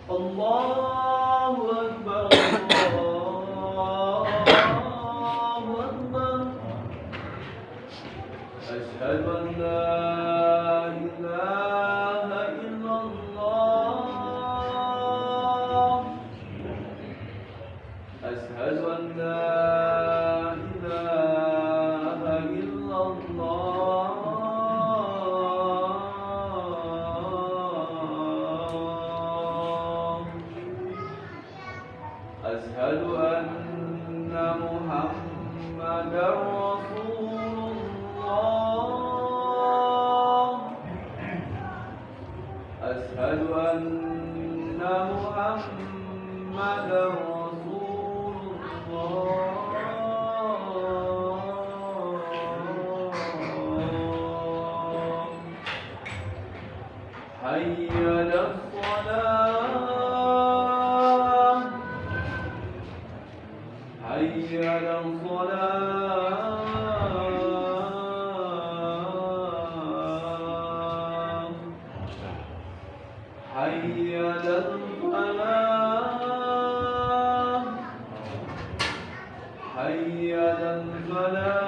Allahu Akbar, Allahu Akbar. Asyhadu an la ilaha illallah. Asyhadu an la ilaha illallah. Asyhadu anna Muhammadar Rasulullah. Asyhadu anna Muhammadar Rasulullah. Hayya 'alas shalah. Hayya 'alas shalah. Hayya 'alal falah. Hayya 'alal falah.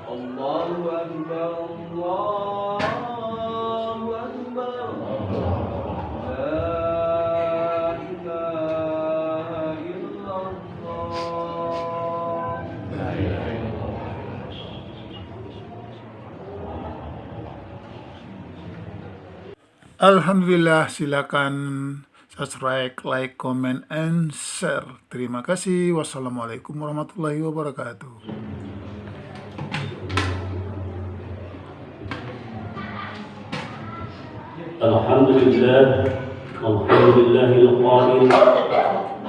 Allahu Akbar, Allahu Akbar. La ilaha illallah. Alhamdulillah, silakan subscribe, like, comment, and share. Terima kasih. Wassalamualaikum warahmatullahi wabarakatuh. الحمد لله القائل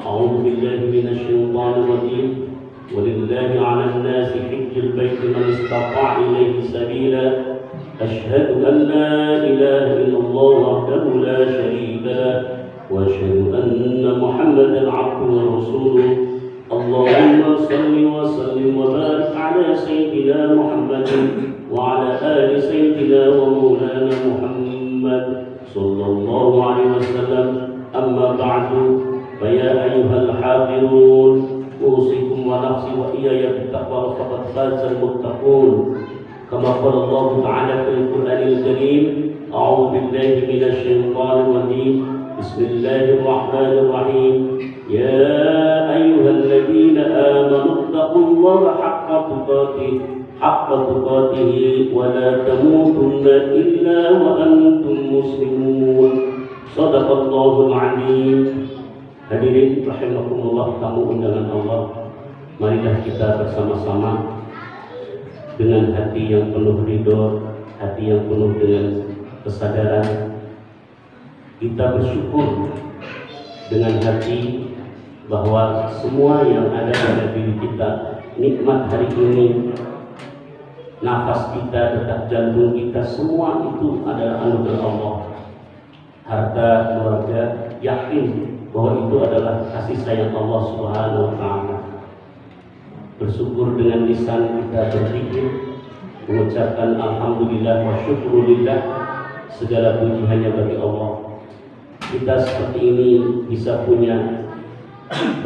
أعوذ بالله من الشيطان الرجيم ولله على الناس حج البيت من استطاع إليه سبيلا أشهد أن لا إله إلا الله وحده لا شريك له وأشهد أن محمدا عبده ورسوله اللهم صل وسلم وبارك على سيدنا محمد وعلى آل سيدنا ومولانا محمد صلى الله عليه وسلم أما بعد فيا أيها الحاضرون أوصيكم ونفسي وإياي بالتقوى فقد فاز المتقون كما قال الله تعالى في القرآن الكريم أعوذ بالله من الشيطان الرجيم بسم الله الرحمن الرحيم يا أيها الذين آمنوا اتقوا الله حق تقاته ولا تموتن إلا وأنتم مسلمون صدق الله العظيم. Hadirin rahimakumullah, tamu undangan Allah, marilah kita bersama-sama dengan hati yang penuh ridho, hati yang penuh dengan kesadaran, kita bersyukur dengan hati bahwa semua yang ada pada diri kita, nikmat hari ini, nafas kita, detak jantung kita, semua itu adalah anugerah Allah. Harta, keluarga, yakin bahwa itu adalah kasih sayang Allah Subhanahu wa Ta'ala. Bersyukur dengan lisan kita berzikir, mengucapkan alhamdulillah wa syukurillah, segala puji hanya bagi Allah. Kita seperti ini bisa punya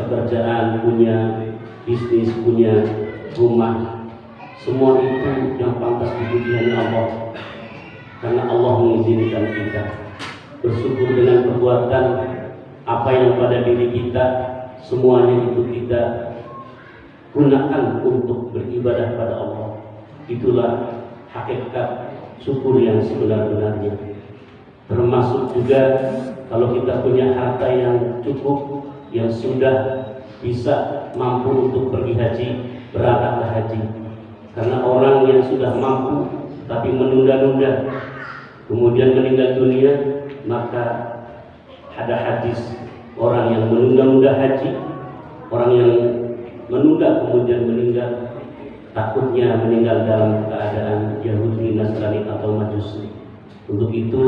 pekerjaan, punya bisnis, punya rumah, semua itu yang pantas dipuji hanya Allah, karena Allah mengizinkan kita. Bersyukur dengan perbuatan apa yang pada diri kita, semuanya itu kita gunakan untuk beribadah pada Allah. Itulah hakikat syukur yang sebenar-benarnya. Termasuk juga kalau kita punya harta yang cukup, yang sudah bisa mampu untuk pergi haji, berangkatlah haji. Karena orang yang sudah mampu tapi menunda-nunda, kemudian meninggal dunia, maka ada hadis, orang yang menunda-nunda haji, orang yang menunda kemudian meninggal, takutnya meninggal dalam keadaan Yahudi, Nasrani atau Majusi. Untuk itu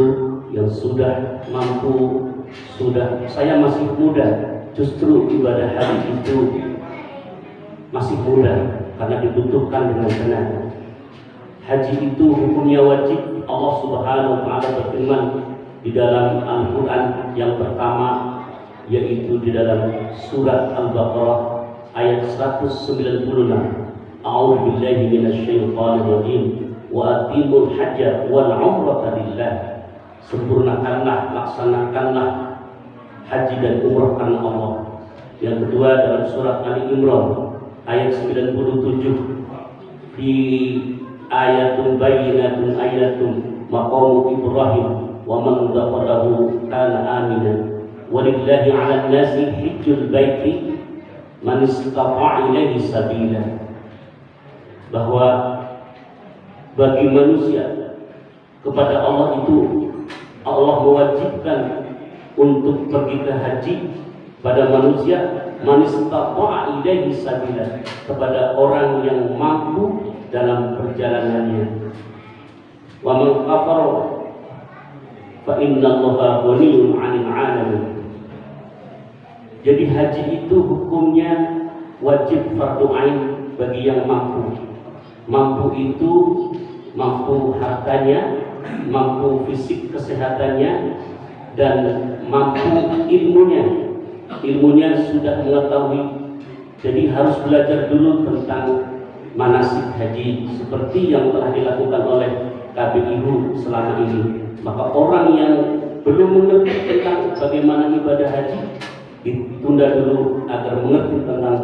yang sudah mampu, saya masih muda, justru ibadah haji itu masih muda karena dibutuhkan dengan tenaga. haji itu hukumnya wajib. Allah Subhanahu wa taala berfirman di dalam Al-Qur'an yang pertama, yaitu di dalam surat Al-Baqarah ayat 196. A'udzu billahi minasyaitonir rajim. Wa atimul hajja wal umrata lillah. Sempurnakanlah, laksanakanlah haji dan umrah karena Allah. Yang kedua dalam surat Ali Imran ayat 97, di ayatun bayyinatun ayatun maqamu Ibrahim wa man dakhalahu kana aminan walillahi 'alan nasi hajjul baiti man istata'a ilaihi sabila. Bahwa bagi manusia kepada Allah itu Allah mewajibkan untuk pergi ke haji pada manusia man istata'a ilaihi sabila, kepada orang yang mampu dalam perjalanannya. Wa man kafara fa innallaha ghaniyyun 'anil 'alamin. Jadi haji itu hukumnya wajib fardu ain bagi yang mampu. Mampu itu mampu hartanya, mampu fisik kesehatannya, dan mampu ilmunya. Ilmunya sudah mengetahui, jadi harus belajar dulu tentang manasik haji seperti yang telah dilakukan oleh KBIHU selama ini. Maka orang yang belum mengerti tentang bagaimana ibadah haji ditunda dulu agar mengerti tentang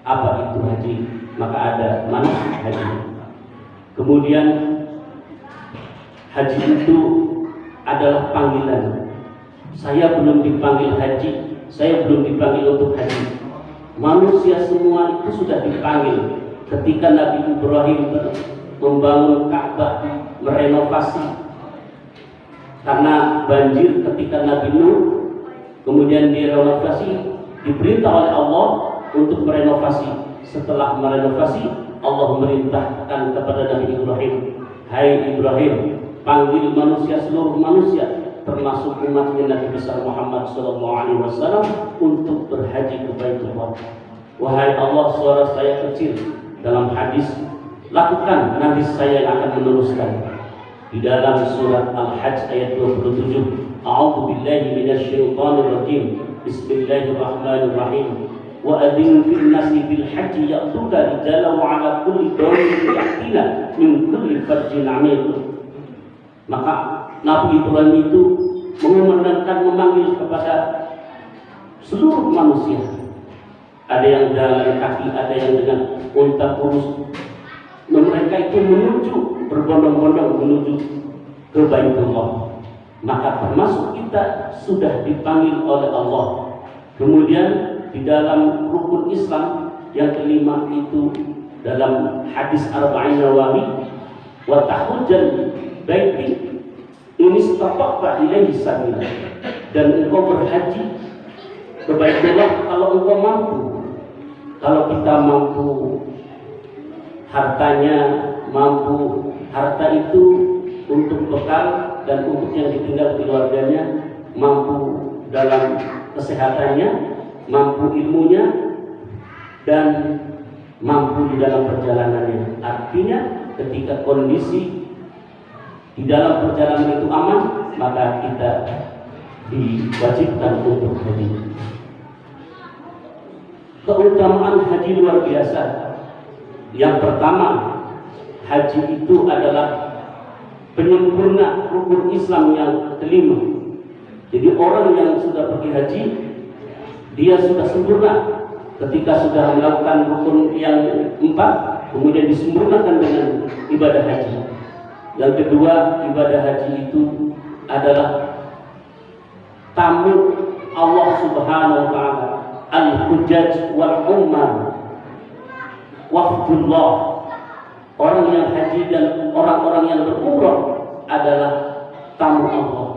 apa itu haji. Maka ada manasik haji. Kemudian haji itu adalah panggilan. Saya belum dipanggil haji, saya belum dipanggil untuk haji. Manusia semua itu sudah dipanggil. Ketika Nabi Ibrahim membangun Ka'bah, merenovasi karena banjir ketika Nabi Nuh, kemudian direnovasi, diperintah oleh Allah untuk merenovasi. Setelah merenovasi, Allah memerintahkan kepada Nabi Ibrahim, hai Ibrahim, panggil manusia, seluruh manusia termasuk umatnya Nabi besar Muhammad SAW untuk berhaji ke Baitullah. Wahai Allah, suara saya kecil. Dalam hadis, lakukan, nanti saya yang akan meneruskan. Di dalam surat Al-Hajj ayat 27, A'udzu billahi minasyaitonir rajim. Bismillahirrahmanirrahim. Wa adzin fil nasi bil haji ya'tuka rijalan wa 'ala kulli damirin ya'tina min kulli fajjin 'amiq. Maka Nabi Ibrahim itu mengumandangkan, memanggil kepada seluruh manusia. Ada yang jalan kaki, ada yang dengan unta kurus. Mereka itu menuju, berbondong-bondong menuju ke Baitullah. Maka termasuk kita sudah dipanggil oleh Allah. Kemudian di dalam rukun Islam yang kelima itu dalam hadis Arba'in Nawawi, wa tahujjal baiti ini istata'a ilaihi sabila, dan engkau berhaji ke Baitullah kalau engkau mampu. Kalau kita mampu hartanya, mampu harta itu untuk bekal dan untuk yang ditinggal keluarganya, mampu dalam kesehatannya, mampu ilmunya, dan mampu di dalam perjalanannya. Artinya ketika kondisi di dalam perjalanan itu aman, maka kita diwajibkan untuk haji. Keutamaan haji luar biasa. Yang pertama, haji itu adalah penyempurna rukun Islam yang kelima. Jadi orang yang sudah pergi haji, dia sudah sempurna. Ketika sudah melakukan rukun yang 4, kemudian disempurnakan dengan ibadah haji. Yang kedua, ibadah haji itu adalah tamu Allah Subhanahu wa taala, al-hujjaj wal ummah, wafdullah. Orang yang haji dan orang-orang yang berumrah adalah tamu Allah.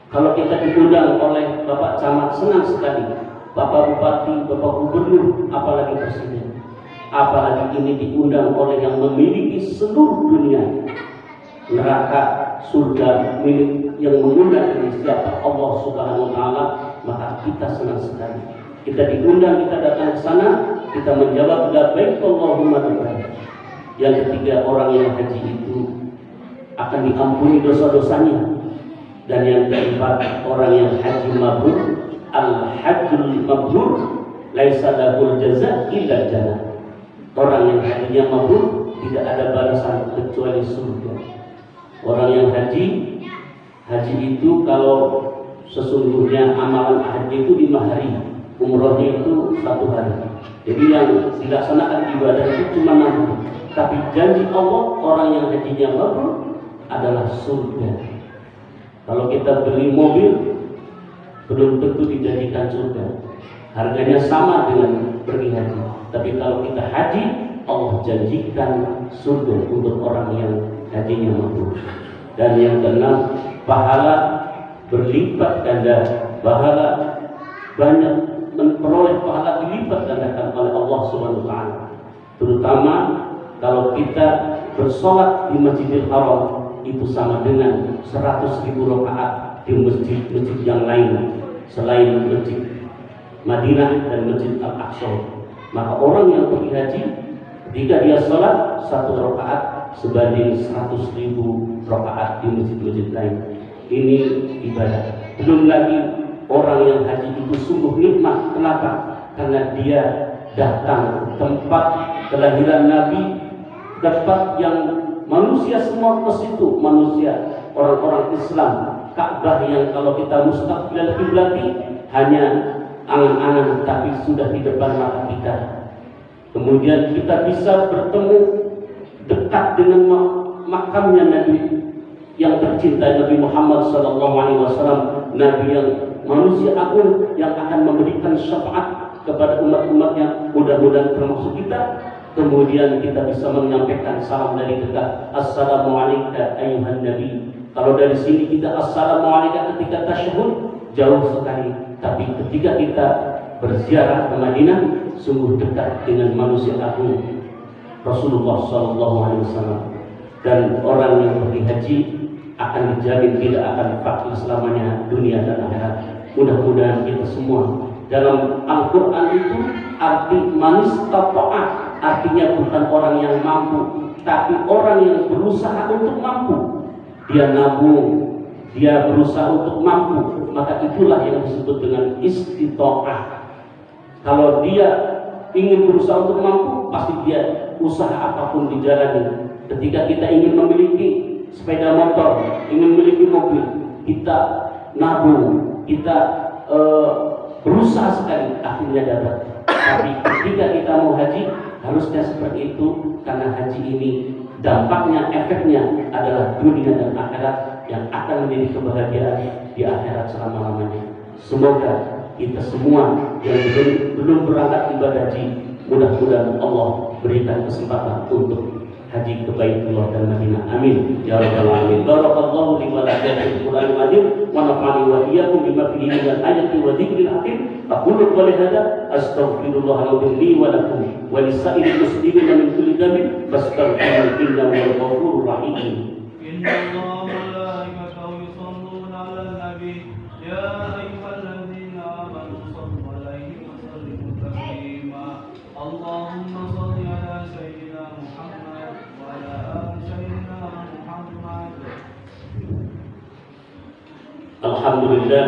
Kalau kita diundang oleh Bapak Camat, senang sekali. Bapak Bupati, Bapak Gubernur, apalagi Presiden. Apalagi ini diundang oleh yang memiliki seluruh dunia. Neraka, surga milik yang mengundang ini siapa? Allah Subhanahu wa taala. Maka kita senang sekali. Kita diundang, kita datang ke sana, kita menjawab labbaik Allahumma labbaik. Yang ketiga, orang yang haji itu akan diampuni dosa-dosanya. Dan yang keempat, orang yang haji mabrur, al-hajjul mabrur laisa lahul jaza illa jannah. Orang yang hajinya mabrur tidak ada balasan kecuali surga. Orang yang haji itu kalau sesungguhnya amalan haji itu 5 hari, umrohnya itu 1 hari. Jadi yang dilaksanakan ibadah itu cuma 6 hari. Tapi janji Allah, orang yang hajinya mabrur adalah surga. Kalau kita beli mobil, belum tentu dijanjikan surga. Harganya sama dengan pergi haji. Tapi kalau kita haji, Allah janjikan surga untuk orang yang hajinya mabrur. Dan yang keenam, pahala berlipat ganda, pahala banyak, memperoleh pahala dilipat gandakan oleh Allah Subhanahu wa taala. Terutama kalau kita bersolat di Masjidil Haram itu sama dengan 100.000 rakaat di masjid-masjid yang lain selain Masjid Madinah dan Masjid Al-Aqsa. Maka orang yang pergi haji, ketika dia sholat 1 rakaat sebanding 100.000 rakaat di masjid-masjid lain. Ini ibadah. Belum lagi orang yang haji itu sungguh nikmat. Kenapa? Karena dia datang ke tempat kelahiran Nabi, tempat yang manusia semua ke situ, manusia, orang-orang Islam. Ka'bah yang kalau kita mustaqbil kiblati hanya angan-angan, tapi sudah di depan mata kita. Kemudian kita bisa bertemu dekat dengan makamnya Nabi yang tercinta, Nabi Muhammad SAW, Nabi yang manusia agung yang akan memberikan syafaat kepada umat-umatnya, mudah-mudahan termasuk kita. Kemudian kita bisa menyampaikan salam dari dekat, Assalamualaikum ayuhan Nabi. Kalau dari sini kita Assalamualaikum ketika tasyahud, jauh sekali. Tapi ketika kita berziarah ke Madinah, sungguh dekat dengan manusia agung Rasulullah SAW. Dan orang yang pergi haji akan dijamin tidak akan fakir selamanya dunia dan akhirat. Mudah-mudahan kita semua. Dalam Al-Quran itu arti manis ta'at, artinya bukan orang yang mampu, tapi orang yang berusaha untuk mampu. Dia nabung, dia berusaha untuk mampu, maka itulah yang disebut dengan istita'ah. Kalau dia ingin berusaha untuk mampu, pasti dia usaha apapun dijalani. Ketika kita ingin memiliki sepeda motor, ingin memiliki mobil, kita nabung, kita berusaha sekali, akhirnya dapat. Tapi ketika kita mau haji, harusnya seperti itu, karena haji ini dampaknya, efeknya adalah dunia dan akhirat yang akan menjadi kebahagiaan di akhirat selama-lamanya. Semoga kita semua yang belum berangkat ibadah haji, mudah-mudahan Allah berikan kesempatan untuk haji ke Baitullah dan Madinah. Amin ya rabbal alamin. Barakallahu li wa lakum fil Qur'anil Majid wa nafa'ani wa iyyakum bima fihi min al-ayati wa dzikril hakim. Aqulu qawli hadza astaghfirullah li wa lakum wa lisa'iril muslimin min kulli dhanbin fastaghfiruhu innahu huwal ghafurur rahim. Innallaha wa malaikatahu yusalluna 'alan nabi ya ayyuhalladzina amanu sallu 'alaihi wa sallimu taslima. Allahumma shalli 'ala sayyidina Muhammad wa 'ala ali sayyidina Muhammad. Alhamdulillah,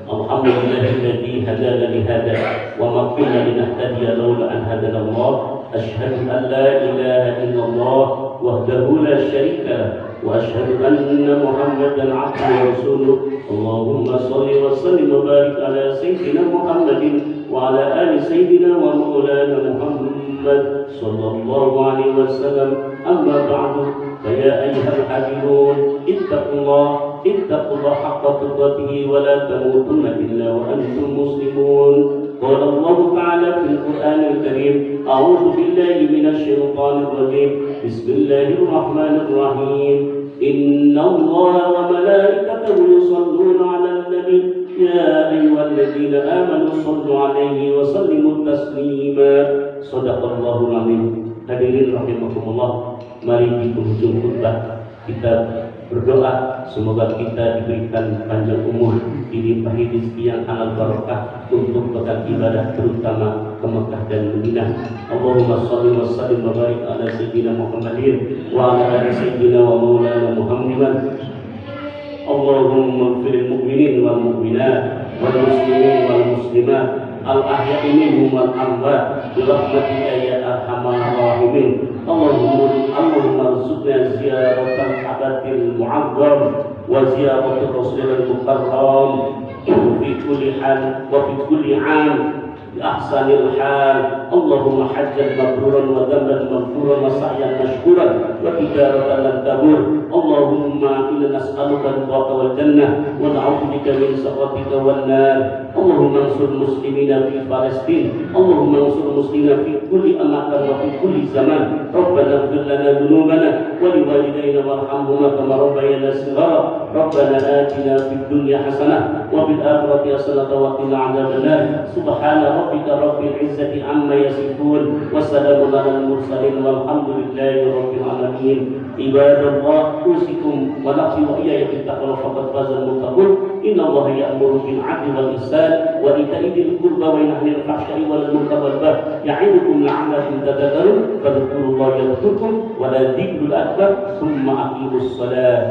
alhamdulillahilladzi hadana li hada wa ma kunna linahtadiya laula an hadana Allah. Asyhadu an la ilaha illallah wahdahu la syarika lah wa asyhadu anna Muhammadan 'abduhu wa rasuluh. Allahumma shalli wa sallim wa barik ala sayyidina Muhammadin wa ala ali sayyidina wa maulana Muhammad sallallahu alaihi wasallam. Amma ba'du, fa ya ayyuhal hadirun ittaqullah haqqa tuqatih wa la tamutunna illa wa antum muslimun. Qala Allah ta'ala fil Qur'anil Karim, a'udzu billahi minasy syaithanir rajim. Bismillahirrahmanir rahim. Innallaha wa malaikatahu yusholluna 'alan nabi ya ayyuhalladzina amanu shallu 'alaihi wa sallimu taslima. Shadaqallahul 'azim. Hadirin rahimakumullah, mari di penghujung khutbah kita berdoa semoga kita diberikan panjang umur, dilimpahi rezeki yang halal barokah untuk bekal ibadah, terutama ke Mekah dan Madinah. Allahumma shalli wa sallim wa barik ala sayyidina Muhammadin wa ala ali sayyidina wa maulana Muhammad. Allahumma ighfiril mu'minin wal mu'minat wal muslimin wal muslimat al-ahya'i minhum wal amwat bi rahmatika ya arhamar rahimin. Allahumma arzuqna ziyaratal habatil mu'azzam wa ziyaratul rasulil mukarram fi kulli hal wa fi kulli 'am بأحسن الحال. اللهم حجا مبرورا وذنبا مغفورا وسعيا مشكورا وتجارة لن تبور. اللهم إنا نسألك رضاك والجنة ونعوذ بك من سخطك والنار. اللهم انصر المسلمين في فلسطين. اللهم انصر المسلمين في كل أماكن وفي كل زمان. ربنا اغفر لنا ذنوبنا ولوالدينا وارحمهما كما ربيانا صغارا. ربنا آتنا في الدنيا حسنة وفي الآخرة حسنة وقنا عذاب النار. سبحان ربك رب العزة عما يصفون وسلام على المرسلين والحمد لله رب العالمين. عباد الله أوصيكم ونفسي وإياي بالتقوى فقد فاز المتقون. إن الله يأمر بالعدل والإحسان وإيتاء ذي القربى وينهى عن الفحشاء والمنكر والبغي يعظكم لعلكم تذكرون. فاذكروا الله يذكركم ولذكر الأكبر ثم أقيموا الصلاة.